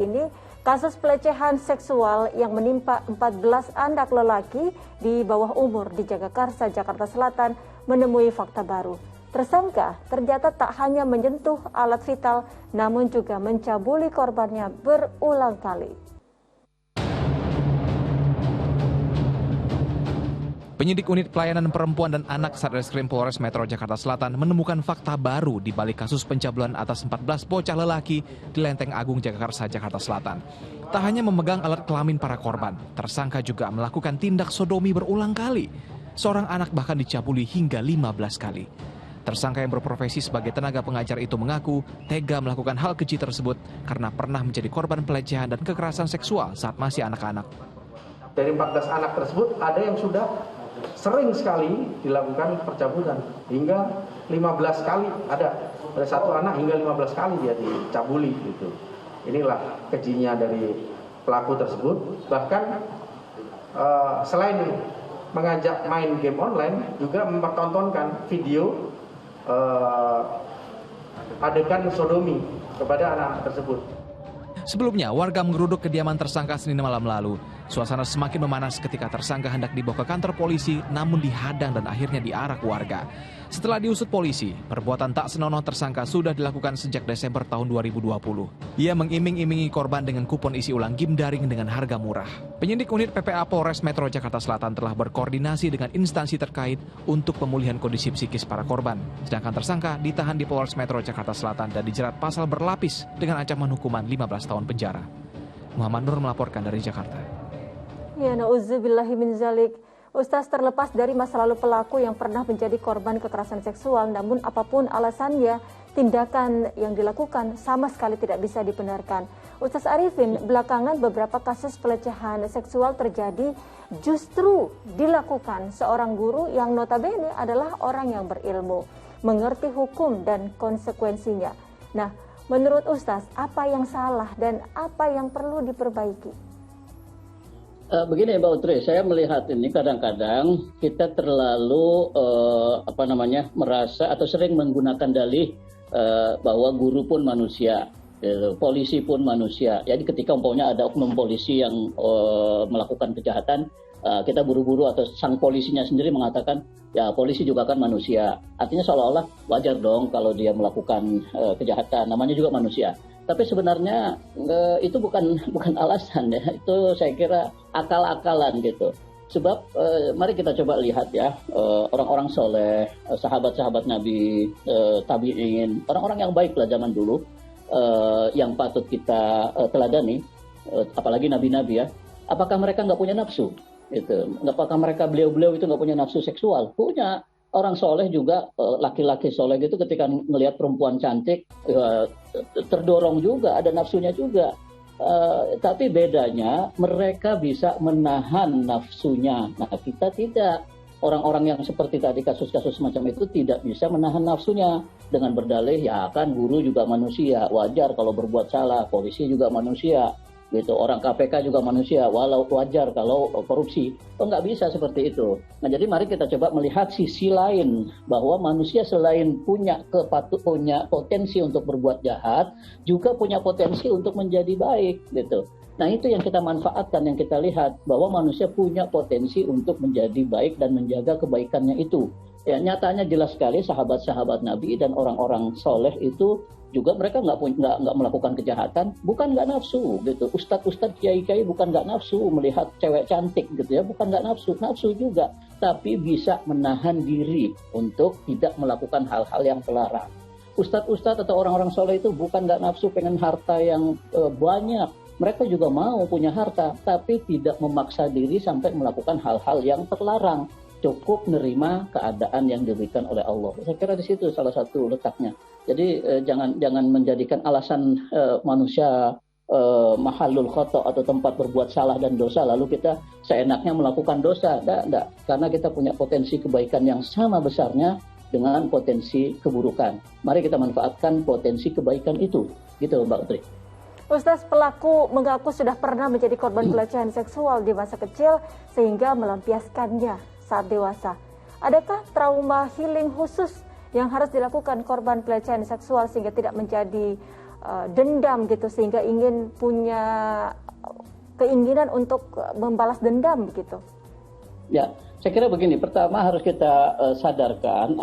Ini kasus pelecehan seksual yang menimpa 14 anak lelaki di bawah umur di Jagakarsa, Jakarta Selatan menemui fakta baru. Tersangka ternyata tak hanya menyentuh alat vital, namun juga mencabuli korbannya berulang kali. Penyidik Unit Pelayanan Perempuan dan Anak Satreskrim Polres Metro Jakarta Selatan menemukan fakta baru di balik kasus pencabulan atas 14 bocah lelaki di Lenteng Agung Jagakarsa, Jakarta Selatan. Tak hanya memegang alat kelamin para korban, tersangka juga melakukan tindak sodomi berulang kali. Seorang anak bahkan dicabuli hingga 15 kali. Tersangka yang berprofesi sebagai tenaga pengajar itu mengaku tega melakukan hal keji tersebut karena pernah menjadi korban pelecehan dan kekerasan seksual saat masih anak-anak. Dari 14 anak tersebut ada yang sudah sering sekali dilakukan percabulan, hingga 15 kali ada satu anak hingga 15 kali dia dicabuli gitu. Inilah kejinya dari pelaku tersebut. Bahkan selain mengajak main game online, juga mempertontonkan video adegan sodomi kepada anak-anak tersebut. Sebelumnya, warga menggeruduk kediaman tersangka Senin malam lalu. Suasana semakin memanas ketika tersangka hendak dibawa ke kantor polisi, namun dihadang dan akhirnya diarak warga. Setelah diusut polisi, perbuatan tak senonoh tersangka sudah dilakukan sejak Desember tahun 2020. Ia mengiming-imingi korban dengan kupon isi ulang game daring dengan harga murah. Penyidik unit PPA Polres Metro Jakarta Selatan telah berkoordinasi dengan instansi terkait untuk pemulihan kondisi psikis para korban. Sedangkan tersangka ditahan di Polres Metro Jakarta Selatan dan dijerat pasal berlapis dengan ancaman hukuman 15 tahun penjara. Muhammad Nur melaporkan dari Jakarta. Ya, na'udzubillahi min zalik. Ustaz, terlepas dari masa lalu pelaku yang pernah menjadi korban kekerasan seksual, namun apapun alasannya, tindakan yang dilakukan sama sekali tidak bisa dibenarkan. Ustaz Arifin, belakangan beberapa kasus pelecehan seksual terjadi justru dilakukan seorang guru yang notabene adalah orang yang berilmu, mengerti hukum dan konsekuensinya. Nah, menurut Ustaz, apa yang salah dan apa yang perlu diperbaiki? Begini Mbak Utri, saya melihat ini kadang-kadang kita terlalu merasa atau sering menggunakan dalih bahwa guru pun manusia, polisi pun manusia. Jadi ketika umpamanya ada oknum polisi yang melakukan kejahatan, kita buru-buru atau sang polisinya sendiri mengatakan ya polisi juga kan manusia. Artinya seolah-olah wajar dong kalau dia melakukan kejahatan, namanya juga manusia. Tapi sebenarnya itu bukan alasan ya, itu saya kira akal-akalan gitu. Sebab mari kita coba lihat ya, orang-orang soleh, sahabat-sahabat Nabi, tabi'in, orang-orang yang baik lah zaman dulu, yang patut kita teladani, apalagi nabi-nabi ya. Apakah mereka nggak punya nafsu? Gitu. Apakah mereka beliau-beliau itu nggak punya nafsu seksual? Punya. Orang soleh juga, laki-laki soleh gitu ketika melihat perempuan cantik, terdorong juga, ada nafsunya juga. Tapi bedanya mereka bisa menahan nafsunya. Nah kita tidak. Orang-orang yang seperti tadi kasus-kasus semacam itu tidak bisa menahan nafsunya. Dengan berdalih, ya kan guru juga manusia, wajar kalau berbuat salah, polisi juga manusia. Gitu, orang KPK juga manusia, walau wajar kalau korupsi. Nggak bisa seperti itu. Nah, jadi mari kita coba melihat sisi lain, bahwa manusia selain punya potensi untuk berbuat jahat, juga punya potensi untuk menjadi baik, gitu. Nah, itu yang kita manfaatkan, yang kita lihat, bahwa manusia punya potensi untuk menjadi baik dan menjaga kebaikannya itu. Ya, nyatanya jelas sekali sahabat-sahabat Nabi dan orang-orang soleh itu juga mereka nggak melakukan kejahatan, bukan nggak nafsu gitu. Ustadz kiai bukan nggak nafsu melihat cewek cantik gitu ya, bukan nggak nafsu juga, tapi bisa menahan diri untuk tidak melakukan hal-hal yang terlarang. Ustadz atau orang-orang soleh itu bukan nggak nafsu pengen harta yang banyak, mereka juga mau punya harta, tapi tidak memaksa diri sampai melakukan hal-hal yang terlarang. Cukup menerima keadaan yang diberikan oleh Allah. Saya kira di situ salah satu letaknya. Jadi jangan menjadikan alasan manusia mahallul khata' atau tempat berbuat salah dan dosa lalu kita seenaknya melakukan dosa. Tidak. Karena kita punya potensi kebaikan yang sama besarnya dengan potensi keburukan. Mari kita manfaatkan potensi kebaikan itu. Gitu Mbak Utri. Ustaz, pelaku mengaku sudah pernah menjadi korban pelecehan seksual di masa kecil sehingga melampiaskannya saat dewasa. Adakah trauma healing khusus yang harus dilakukan korban pelecehan seksual sehingga tidak menjadi dendam gitu, sehingga ingin punya keinginan untuk membalas dendam begitu? Ya, saya kira begini. Pertama harus kita sadarkan,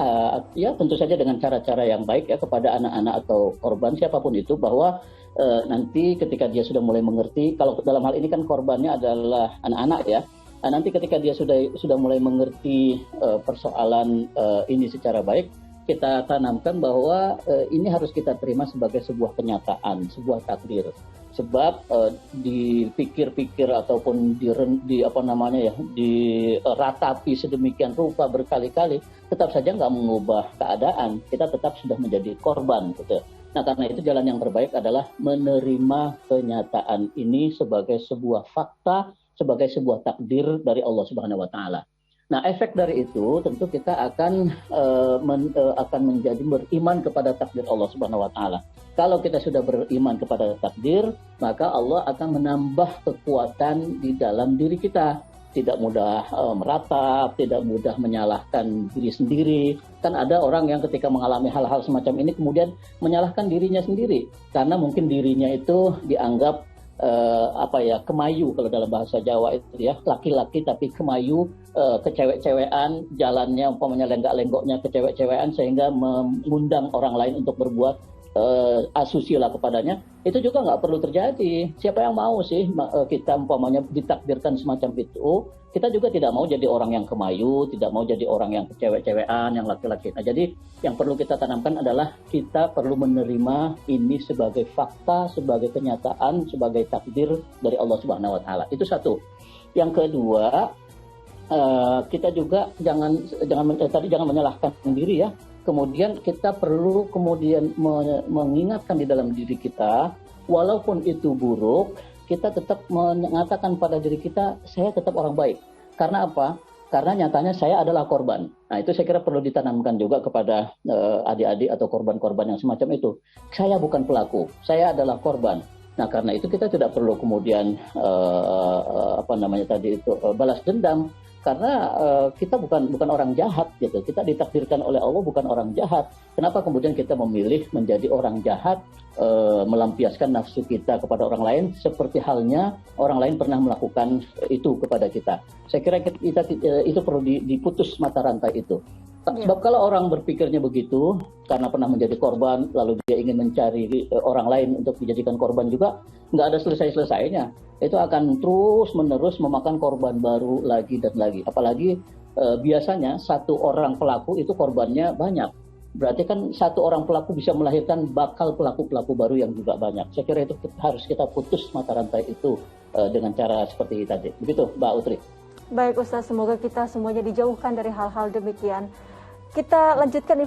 ya tentu saja dengan cara-cara yang baik ya kepada anak-anak atau korban siapapun itu, bahwa nanti ketika dia sudah mulai mengerti, kalau dalam hal ini kan korbannya adalah anak-anak ya. Nanti ketika dia sudah mulai mengerti persoalan ini secara baik, kita tanamkan bahwa ini harus kita terima sebagai sebuah kenyataan, sebuah takdir. Sebab dipikir-pikir ataupun diratapi sedemikian rupa berkali-kali, tetap saja nggak mengubah keadaan. Kita tetap sudah menjadi korban, gitu. Nah, karena itu jalan yang terbaik adalah menerima kenyataan ini sebagai sebuah fakta, sebagai sebuah takdir dari Allah Subhanahu wa Ta'ala. Nah, efek dari itu tentu kita akan menjadi beriman kepada takdir Allah Subhanahu wa Ta'ala. Kalau kita sudah beriman kepada takdir, maka Allah akan menambah kekuatan di dalam diri kita. Tidak mudah meratap, tidak mudah menyalahkan diri sendiri. Kan ada orang yang ketika mengalami hal-hal semacam ini kemudian menyalahkan dirinya sendiri, karena mungkin dirinya itu dianggap kemayu, kalau dalam bahasa Jawa itu ya, laki-laki tapi kemayu, kecewek-cewekan, jalannya umpamanya lenggak-lenggoknya kecewek-cewekan sehingga mengundang orang lain untuk berbuat asusila kepadanya. Itu juga nggak perlu terjadi. Siapa yang mau sih kita umpamanya ditakdirkan semacam itu? Kita juga tidak mau jadi orang yang kemayu, tidak mau jadi orang yang kecewek-cewekan, yang laki-laki. Nah, jadi yang perlu kita tanamkan adalah kita perlu menerima ini sebagai fakta, sebagai kenyataan, sebagai takdir dari Allah Subhanahu wa Ta'ala. Itu satu. Yang kedua, kita juga jangan menyalahkan diri ya. Kemudian kita perlu mengingatkan di dalam diri kita, walaupun itu buruk, kita tetap mengatakan pada diri kita, saya tetap orang baik. Karena apa? Karena nyatanya saya adalah korban. Nah, itu saya kira perlu ditanamkan juga kepada adik-adik atau korban-korban yang semacam itu. Saya bukan pelaku, saya adalah korban. Nah, karena itu kita tidak perlu kemudian balas dendam. Karena kita bukan orang jahat gitu. Kita ditakdirkan oleh Allah bukan orang jahat. Kenapa kemudian kita memilih menjadi orang jahat, melampiaskan nafsu kita kepada orang lain, seperti halnya orang lain pernah melakukan itu kepada kita. Saya kira itu perlu diputus mata rantai itu. Sebab kalau orang berpikirnya begitu, karena pernah menjadi korban, lalu dia ingin mencari orang lain untuk dijadikan korban juga, nggak ada selesai-selesainya. Itu akan terus-menerus memakan korban baru lagi dan lagi. Apalagi biasanya satu orang pelaku itu korbannya banyak. Berarti kan satu orang pelaku bisa melahirkan bakal pelaku-pelaku baru yang juga banyak. Saya kira itu harus kita putus mata rantai itu dengan cara seperti tadi. Begitu, Mbak Utri. Baik Ustaz, semoga kita semuanya dijauhkan dari hal-hal demikian. Kita lanjutkan